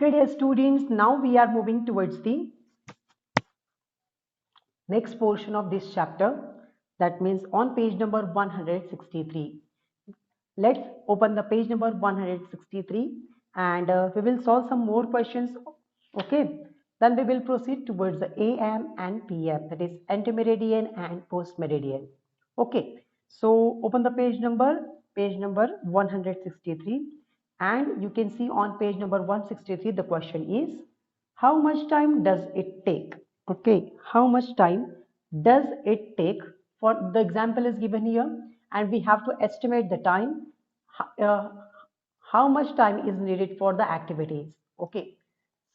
Okay, dear students, now we are moving towards the next portion of this chapter. That means on page number 163. Let's open the page number 163 and we will solve some more questions. Okay, then we will proceed towards the AM and PM, that is antemeridian and postmeridian. Okay, so open the page number 163, and you can see on page number 163 the question is, how much time does it take? Okay, how much time does it take? For the example is given here, and we have to estimate the time, uh, how much time is needed for the activities. Okay,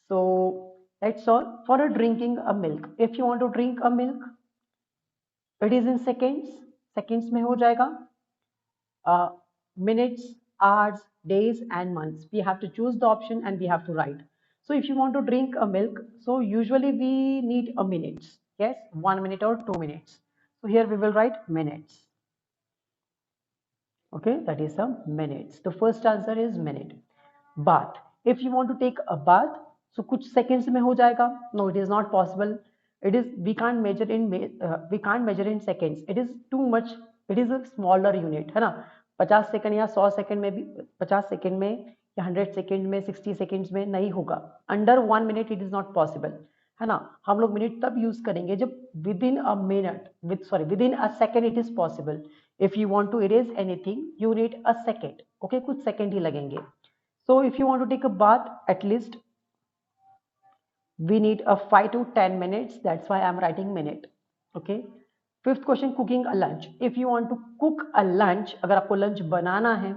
so that's all. For a drinking a milk, if you want to drink a milk, it is in seconds. Seconds में हो जाएगा. Minutes, hours, days and months. We have to choose the option and we have to write. So if you want to drink a milk, so usually we need a minutes. Yes, 1 minute or 2 minutes. So here we will write minutes. Okay, that is a minutes. The first answer is minute. Bath. If you want to take a bath, so कुछ seconds में हो जाएगा. No, it is not possible. It is we can't measure in seconds. It is too much. It is a smaller unit, है ना. 50 second या 100 second में भी 50 second में या 100 सेकंड में 60 सेकंड्स में नहीं होगा. Under 1 minute it is not possible, है ना. हम लोग मिनट तब यूज करेंगे जब within a minute within a second it is possible. If you want to erase anything you need a second. Okay, कुछ सेकंड ही लगेंगे. So if you want to take a bath, at least we need a 5 to 10 minutes. That's why I'm writing minute. Okay. Fifth question, cooking a lunch. If you want to cook a lunch, अगर आपको lunch बनाना है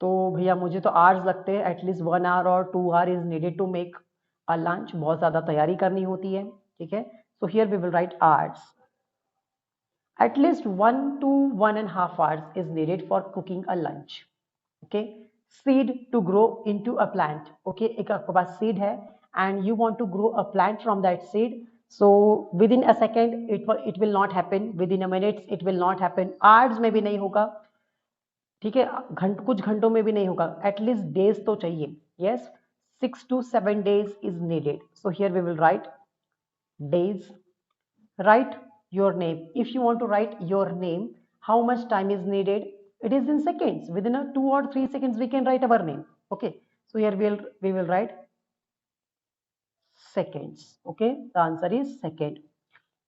तो भैया मुझे तो hours लगते हैं. At least 1 hour or 2 hour is needed to make a lunch. बहुत ज़्यादा तैयारी करनी होती है. ठीक है. So here we will write hours. At least 1 to 1.5 hours is needed for cooking a lunch. Okay. Seed to grow into a plant. Okay, एक आपके पास seed है and you want to grow a plant from that seed. So within a second it will not happen. Within a minute it will not happen. Hours में भी नहीं होगा. ठीक है, कुछ घंटों में भी नहीं होगा. At least days तो चाहिए. Yes, 6 to 7 days is needed. So here we will write days. Write your name. If you want to write your name, how much time is needed? It is in seconds. Within a 2 or 3 seconds we can write our name. Okay, so here we will write seconds. Okay, the answer is second.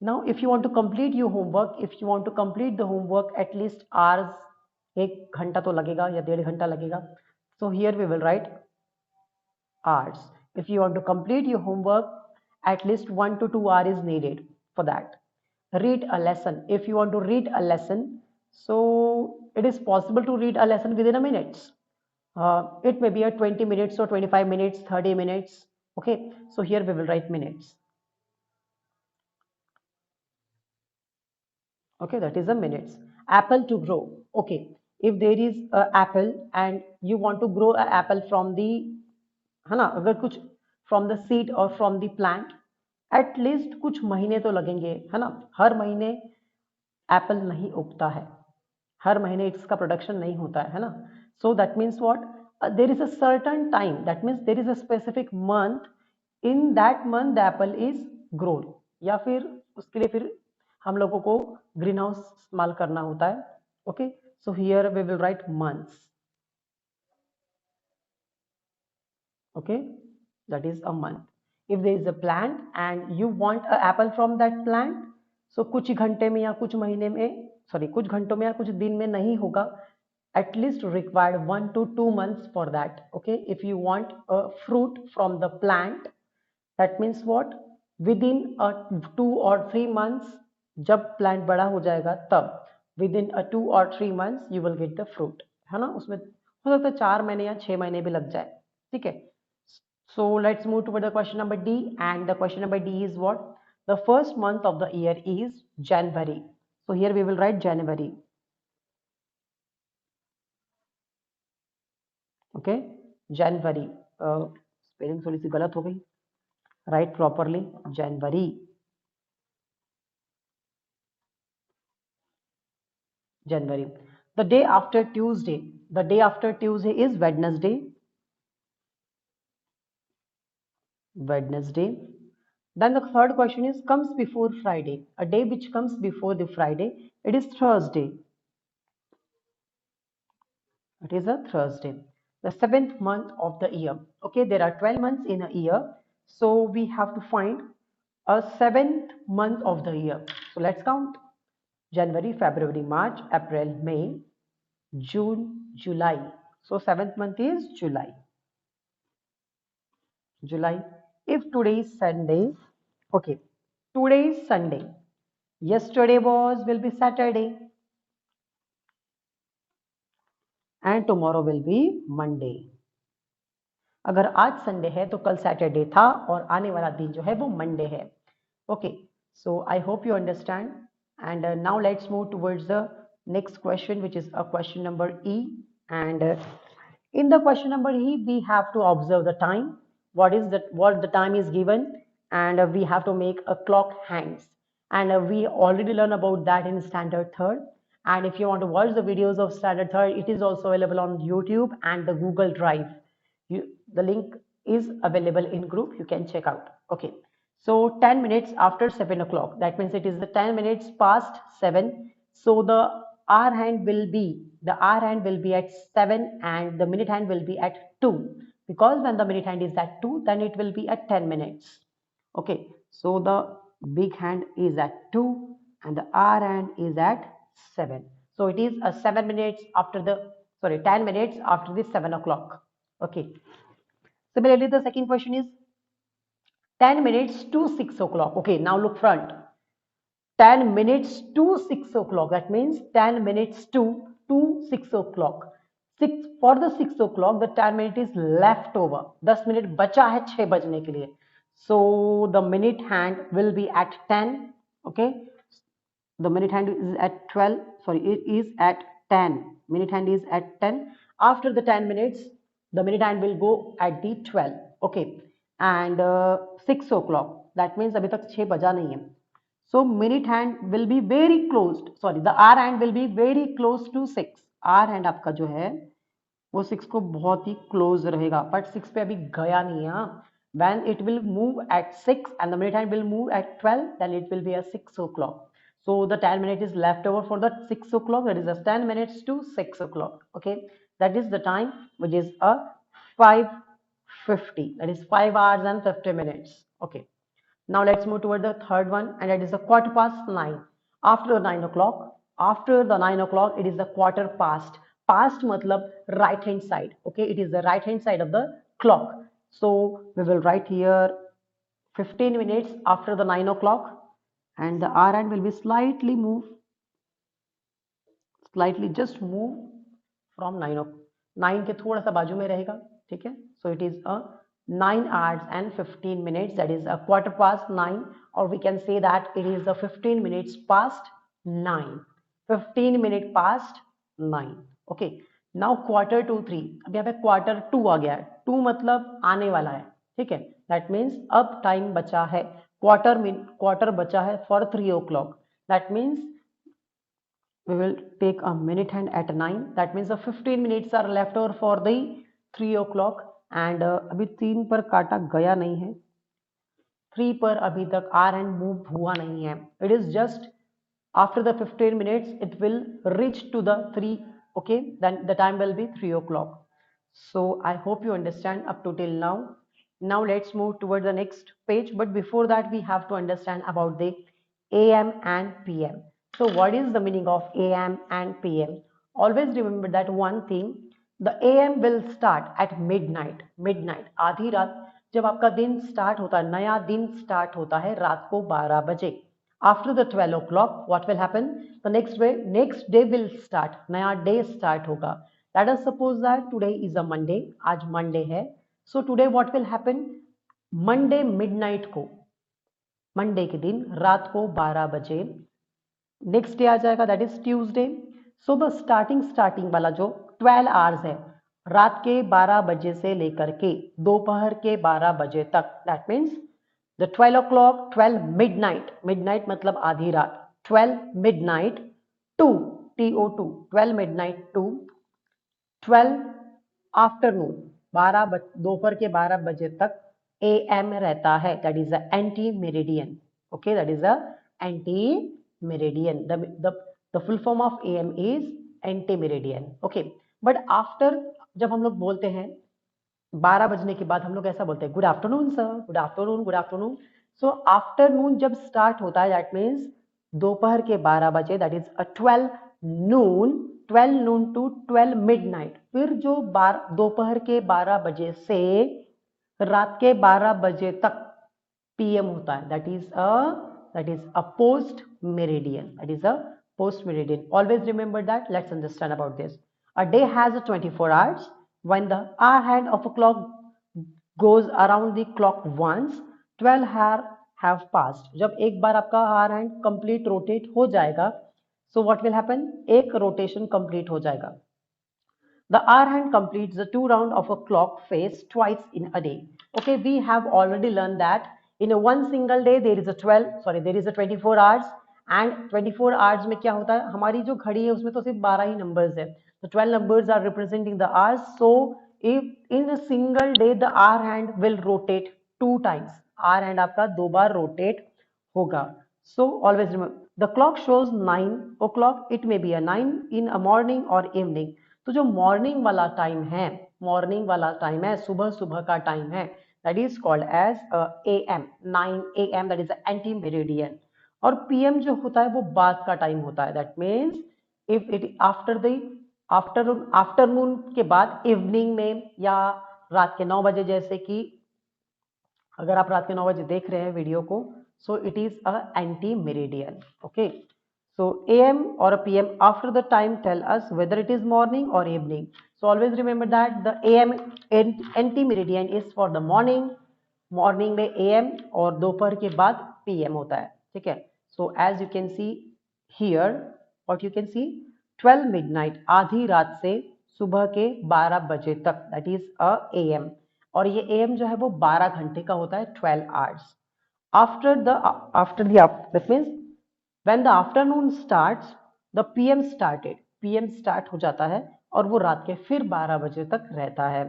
Now if you want to complete your homework, if you want to complete the homework, at least hours, 1 घंटा तो लगेगा या 1.5 घंटा लगेगा. So here we will write hours. If you want to complete your homework, at least 1 to 2 hours is needed for that. Read a lesson. If you want to read a lesson, so it is possible to read a lesson within a minute. It may be a 20 minutes or 25 minutes, 30 minutes. Okay, so here we will write minutes. Okay, that is a minutes. Apple to grow. Okay, if there is a apple and you want to grow an apple from the, है ना, अगर कुछ from the seed or from the plant, at least कुछ महीने तो लगेंगे, है ना. हर महीने एप्पल नहीं उगता है, हर महीने इसका प्रोडक्शन नहीं होता है ना. So that means what, there is a certain time, that means there is a specific month, in that month the apple is grown. या फिर उसके लिए फिर हम लोगों को ग्रीन हाउस इस्तेमाल करना होता है. Okay, so here we will write months. Okay, that is a month. If there is a plant and you want a apple from that plant, so कुछ घंटे में या कुछ महीने में, sorry, कुछ घंटों में या कुछ दिन में नहीं होगा. At least required 1 to 2 months for that. Okay, if you want a fruit from the plant, that means what, within a 2 or 3 months, जब plant बड़ा हो जाएगा तब within a 2 or 3 months you will get the fruit, है ना. उसमें हो सकता है 4 महीने या 6 महीने भी लग जाए. ठीक है. So let's move to the question number D, and the question number D is what? The first month of the year is January. So here we will write January. Okay, January. Spelling थोड़ी सी गलत हो गई. Write properly, January. January. The day after Tuesday. The day after Tuesday is Wednesday. Wednesday. Then the third question is comes before Friday. A day which comes before the Friday. It is Thursday. It is a Thursday. The seventh month of the year. Okay, there are 12 months in a year. So we have to find a seventh month of the year. So let's count. January, February, March, April, May, June, July. So seventh month is July. July. If today is Sunday, okay, today is Sunday. Yesterday will be Saturday, and tomorrow will be Monday. अगर आज Sunday है तो कल Saturday था और आने वाला दिन जो है वो मंडे है. Okay, so I hope you understand. And now let's move towards the next question, which is a question number E. And in the question number E, we have to observe the time. What the time is given, and we have to make a clock hands. And we already learned about that in standard third. And if you want to watch the videos of standard third, it is also available on YouTube and the Google Drive. The link is available in group. You can check out. Okay. So 10 minutes after 7 o'clock. That means it is the 10 minutes past 7. So the hour hand will be at 7 and the minute hand will be at 2. Because when the minute hand is at 2, then it will be at 10 minutes. Okay. So the big hand is at 2 and the hour hand is at 7. So it is a 10 minutes after the 7 o'clock. Okay. Similarly, the second question is 10 minutes to 6 o'clock. Okay, now look front. 10 minutes to 6 o'clock. That means 10 minutes to 6 o'clock. For the 6 o'clock, the 10 minute is left over. 10 minute बचा है 6 बजने के लिए. So the minute hand will be at 10. Okay. The minute hand is at 12. Sorry, it is at 10. Minute hand is at 10. After the 10 minutes, the minute hand will go at the 12. Okay. And 6 o'clock. That means अभी तक 6 बजा नहीं है. So minute hand will be very closed. Sorry, the hour hand will be very close to 6. Hour hand आपका जो है वो 6 को बहुत ही close रहेगा. But 6 पे अभी गया नहीं है. When it will move at 6 and the minute hand will move at 12, then it will be a 6 o'clock. So the 10 minutes is left over for the 6 o'clock. That is a 10 minutes to 6 o'clock. Okay, that is the time, which is a 5:50. That is 5 hours and 50 minutes. Okay. Now let's move toward the third one, and it is a 9:15. After 9 o'clock, it is a quarter past. Past matlab right hand side. Okay, it is the right hand side of the clock. So we will write here 15 minutes after the 9 o'clock, and the hour hand will be slightly just move from 9 o'clock. 9 के थोड़ा सा बाजू में रहेगा. ठीक है. So it is a 9 hours and 15 minutes. That is a quarter past 9, or we can say that it is a 15 minutes past 9. 15 minutes past 9. Okay. Now quarter to 3. अब यहाँ पे quarter 2 आ गया है. 2 मतलब आने वाला है. ठीक है. That means अब time बचा है. Quarter बचा है for 3 o'clock. That means we will take a minute hand at 9. That means the 15 minutes are left over for the 3 o'clock. And अभी 3 पर काटा गया नहीं है. 3 पर अभी तक आर एंड मूव हुआ नहीं है. It is just after the 15 minutes it will reach to the 3. okay, then the time will be 3 o'clock. So I hope you understand up to till now. Now let's move toward the next page, but before that we have to understand about the AM and PM. So what is the meaning of AM and PM? Always remember that one thing, the AM will start at midnight. आधी रात जब आपका दिन start होता है, नया दिन start होता है रात को 12 बजे. After the 12 o'clock, what will happen? The next day will start. नया डे स्टार्ट होगा. Let us suppose that today is a Monday. आज मंडे है. So today what will happen? Monday midnight को, मंडे के दिन रात को 12 बजे नेक्स्ट डे आ जाएगा. That is Tuesday. So the starting वाला जो 12 आवर्स है, रात के 12 बजे से लेकर के दोपहर के 12 बजे तक. That means the 12 o'clock, 12 midnight मतलब आधी रात. 12 midnight to TO2, 12 midnight to 12 afternoon, दोपहर के 12 बजे तक AM रहता है, that is the anti-meridian. Okay, that is the anti-meridian. The full form of AM is anti-meridian. Okay, but after जब हम लोग बोलते हैं 12 बजने के बाद हम लोग ऐसा बोलते हैं good afternoon sir, good afternoon, good afternoon. So afternoon जब स्टार्ट होता है दैट मीन्स दोपहर के 12 बजे, that is 12 noon to 12 midnight. फिर जो दोपहर के 12 बजे से रात के 12 बजे तक PM होता है, that is a post meridian. That is a post meridian. Always remember that. Let's understand about this. A day has 24 hours. When the hour hand of a clock goes around the clock once, 12 hours have passed. जब एक बार आपका hour hand complete rotate हो जाएगा, so what will happen? एक rotation complete हो जाएगा. The hour hand completes the 2 round of a clock face twice in a day. Okay, we have already learned that in a one single day there is a 24 hours, and 24 hours में क्या होता है, हमारी जो घड़ी है उसमें तो सिर्फ 12 ही numbers है. The 12 numbers are representing the hours. So if in a single day the hour hand will rotate 2 times. hour hand आपका 2 बार rotate होगा. So always remember the clock shows 9 o'clock. It may be a 9 in a morning or evening. तो जो morning वाला time है, सुबह का time है, that is called as AM. 9 AM, that is the anti-meridian. और PM जो होता है वो बाद का time होता है. That means if it after the afternoon के बाद इवनिंग में या रात के 9 बजे, जैसे कि अगर आप रात के 9 बजे देख रहे हैं वीडियो को, so it is a ante meridian. Okay, so AM और PM after the time tell us whether it is morning और evening. So always remember that the AM ante meridian is for the morning में AM और दोपहर के बाद PM होता है. ठीक है. So as you can see here, what you can see, 12 midnight, आधी रात से सुबह के 12 बजे तक, दैट इज अ AM. और ये AM जो है वो 12 घंटे का होता है, 12 hours. That means when the afternoon starts, the PM started. PM start हो जाता है और वो रात के फिर 12 बजे तक रहता है.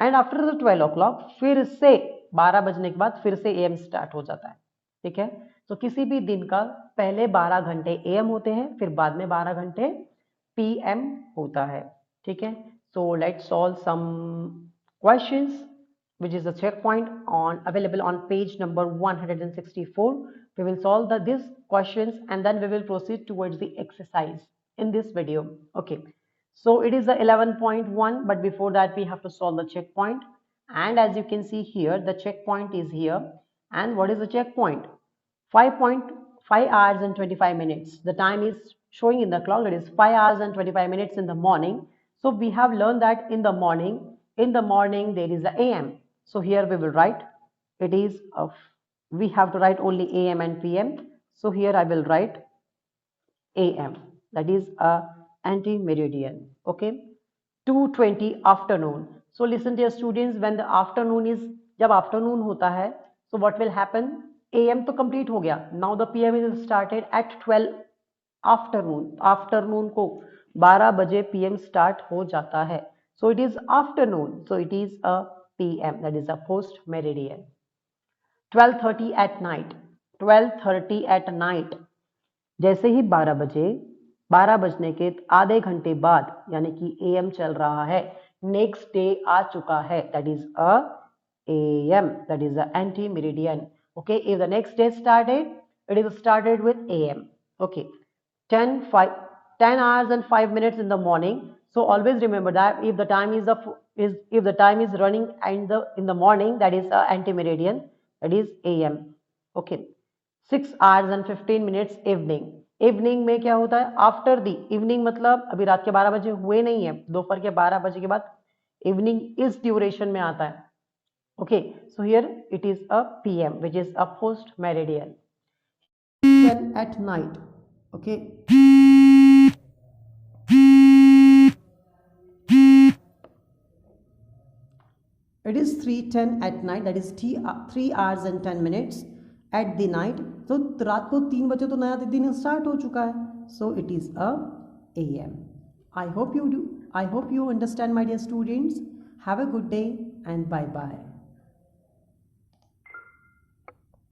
एंड आफ्टर द 12 o'clock फिर से 12 बजने के बाद फिर से AM स्टार्ट हो जाता है. ठीक है. तो किसी भी दिन का पहले 12 घंटे AM होते हैं, फिर बाद में 12 घंटे PM होता है. ठीक है. So let's solve some questions, which is a checkpoint available on page number 164. We will solve these questions and then we will proceed towards the exercise in this video. Okay. So it is the 11.1, but before that we have to solve the checkpoint. And as you can see here, the checkpoint is here. And what is the checkpoint? 5 hours and 25 minutes. The time is showing in the clock, that is 5 hours and 25 minutes in the morning. So we have learned that in the morning there is the AM. So here we will write, it is we have to write only AM and PM. So here I will write AM, that is a anti-meridian. Okay. 2:20 afternoon. So listen dear students, when the afternoon is, जब afternoon होता है, so what will happen? AM तो complete हो गया. Now the PM is started at 12 afternoon को 12 बजे PM start हो जाता है. सो it is afternoon, so it is a PM, that is a post meridian. 12:30 at night. 12:30 at night, जैसे ही 12 बजने के आधे घंटे बाद, यानी कि AM चल रहा है, नेक्स्ट डे आ चुका है, that is a AM, that is a ante meridian. Okay, if the next day started, it is started with AM. Okay. 10 hours and 5 minutes in the morning. So always remember that if the time is running and in the morning, that is anti-meridian, that is AM. Okay. 6 hours and 15 minutes evening. Evening में क्या होता है? After the evening मतलब अभी रात के 12 बजे हुए नहीं है, दोपहर के 12 बजे के बाद evening इस duration में आता है. Okay. So here it is a PM, which is a post meridian. 10 at night. Okay. It is 3:10 at night, that is 3 hours and 10 minutes at the night. So रात को 3 बजे तो नया दिन स्टार्ट हो चुका है. So it is a AM. I hope you understand, my dear students. Have a good day and bye bye.